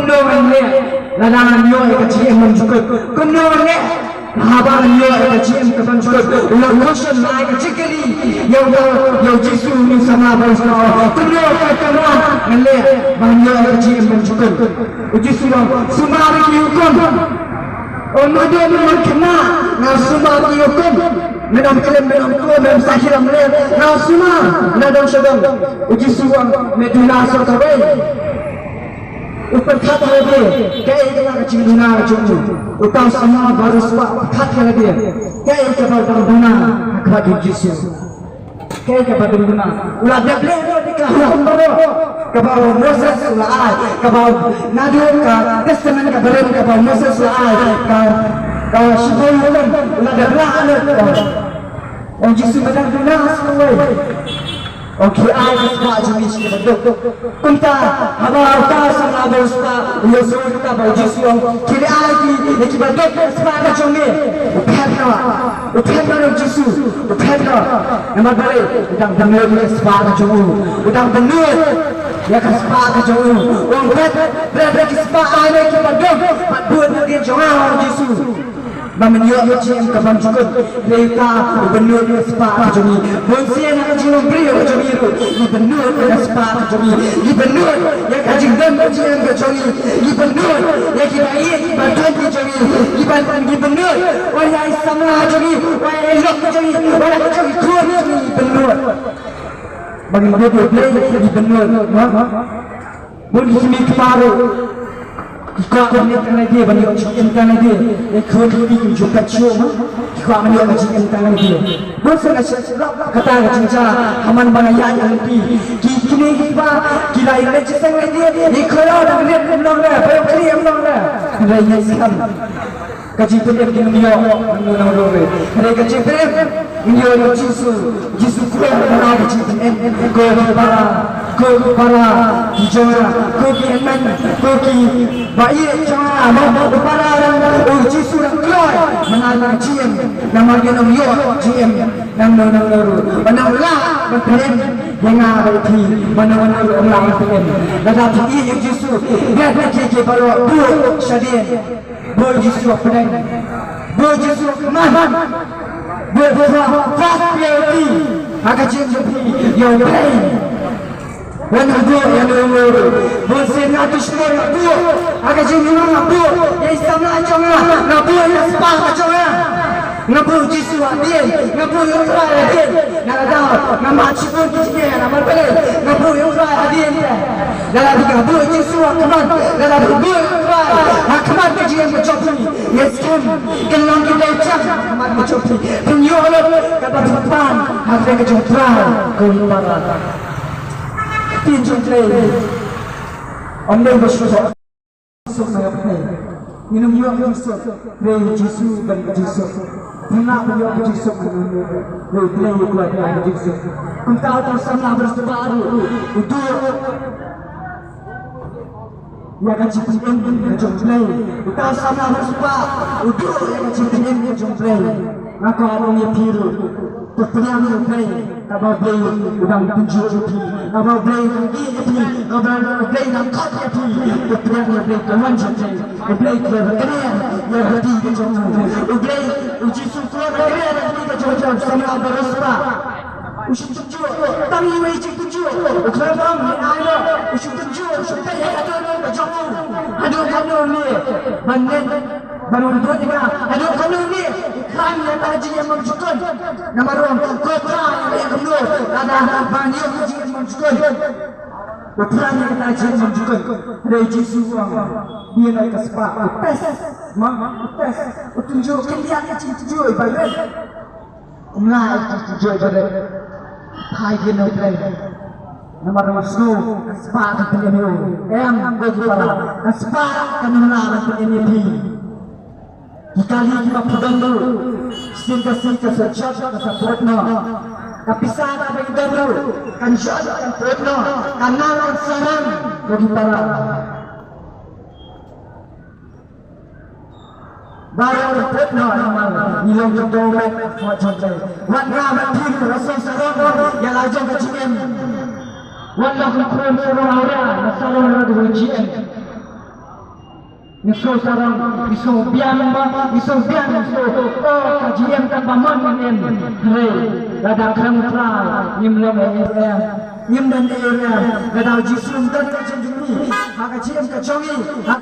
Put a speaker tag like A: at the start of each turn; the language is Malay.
A: kunongannya ladangannya kecil mencukup kunongannya habannya kecil mencukup location naik kecili yang jisu ni sama bersama kunongan kawan ngale banyak kecil mencukup jisu sumari hukum Onodo mengenna nasuma hukum menam kelem menam ko menam sahiram le nasuma nadam shadam jisu meduna sotawe ऊपर खत है भी क्या एक बार चिंदुना चुनु उतार समा बारिश पा खत है भी क्या एक बार चिंदुना खत जिससे क्या एक बार चिंदुना उला देखले निकला हम बरो कबाव मोसेस लाए कबाव नादियो का टेस्टमेंट का बरेम कबाव मोसेस लाए का शिफोई होलन उला देखला आने और जिससे बदल दुना असलवे Okey, ayat sebab jenis betul. Kunta, haba ta sama bersama, Yesus kita berjisi. Kini ayat ini kita betul sebab macam ni. Uphead Yesus, uphead. Nama balik, udang benar sebab macam ni. Udang benar, ya kan sebab macam ni. Uphead, berada sebab ayat kita betul. Buat dia jangan Yesus. Menyuap macam kapan cukup mereka benar sebab macam ni bonsia nak jiwa beri macam ni ni benar sebab macam ni benar yang kaji dan macam macam ni benar yang kita ini bantuan macam ni benar orang sama macam ni orang elok macam ni orang macam ni kuat macam ni benar bagi mereka boleh benar boleh sini keparu Kau menyekan lagi, banyak menyekan lagi. Kau ini juga cuma, kau menyekan lagi. Bosan kata cinta, aman banyak yang lebih. Kini kita kira ini cinta lagi. Kau orang lihat belum dah, belum kiri belum dah. Lainnya sekarang. Kaji pendek yang dia, menurut orang. Mereka kaji pendek, dia Yesus kuat mana kaji pendek. Kau para hijau, kau kiaman, kau baik jangan mau para orang Yesus yang keluar mengalah GM nama dia nama GM nama mana lah berpelem dengan berarti mana orang berpelem dalam ini Yesus dia kerja baru bu syadin bu Yesus pedang bu Yesus keman bu fast priority agak GM yang lain Wana dua yang nomor, boleh nak tushmar dua, agak jauh nak dua, yang sama macam mana, nak dua yang sepak macam mana, nak dua jisu dia, nak dua yang raya dia, nak ada, nak macam pun dia, nak berbalik, nak dua yang raya dia, dalam tiga dua jisu keman, dalam dua yang raya, nak keman kerja yang macam ni, yes kan, kalau kita ucap keman macam ni, penyuh kata depan, ada kejutan, kau lupa. Tin jumlah, anda bersyukur saya pernah minum Yesus, beri Yesus beri Yesus, pernah beri Yesus beri kuat Yesus. Engkau bersama bersebaru untuk yang kecil jumlah, engkau sama bersebaru untuk yang kecil jumlah. Aku orang yang biru. Pertanyaan yang baik, abang baik, udang tunjuk api, abang baik lagi api, abang baik nak kat api. Pertanyaan yang baik, kawan jangan, baik berkenaan, yang berarti kejodoh, baik uji sukuan berkenaan, berarti kejodoh sama beraspa. Uji tunjuk, tangi uji tunjuk, kerana ada uji tunjuk, supaya ada kejodoh, ada ni, mana. Baru dua tiga, ada kamu ni, kami yang haji yang mencukup, nama orang kota yang kedua, ada banyak haji yang mencukup, kota yang haji yang mencukup, ada Yesus dia naik ke sepak, tes, tunjukkan dia tunjuk ibarat, umlah tunjuk ibarat, hai dia naik nama orang snow, sepak kepada dia, berkepala, sepak kepada dia. Kali kita pegang dulu, sehingga sejak kesempatan. Tapi saat apa kita dulu, kan jadi kesempatan, karena langsung bagi para barang kesempatan nama nilai jodoh macam tu. Warna macam rasa sarang yang ajar kecilan. วันละคนคนเราเราสารเราดูจีเอ็ม Isu sarang, isu biang ba, isu biang, isu kajian kan baman nen. Hei, gadang kram trai, nyimlam nyim dan area, gadang jisum dan kajian jumi, hakajian kajongi.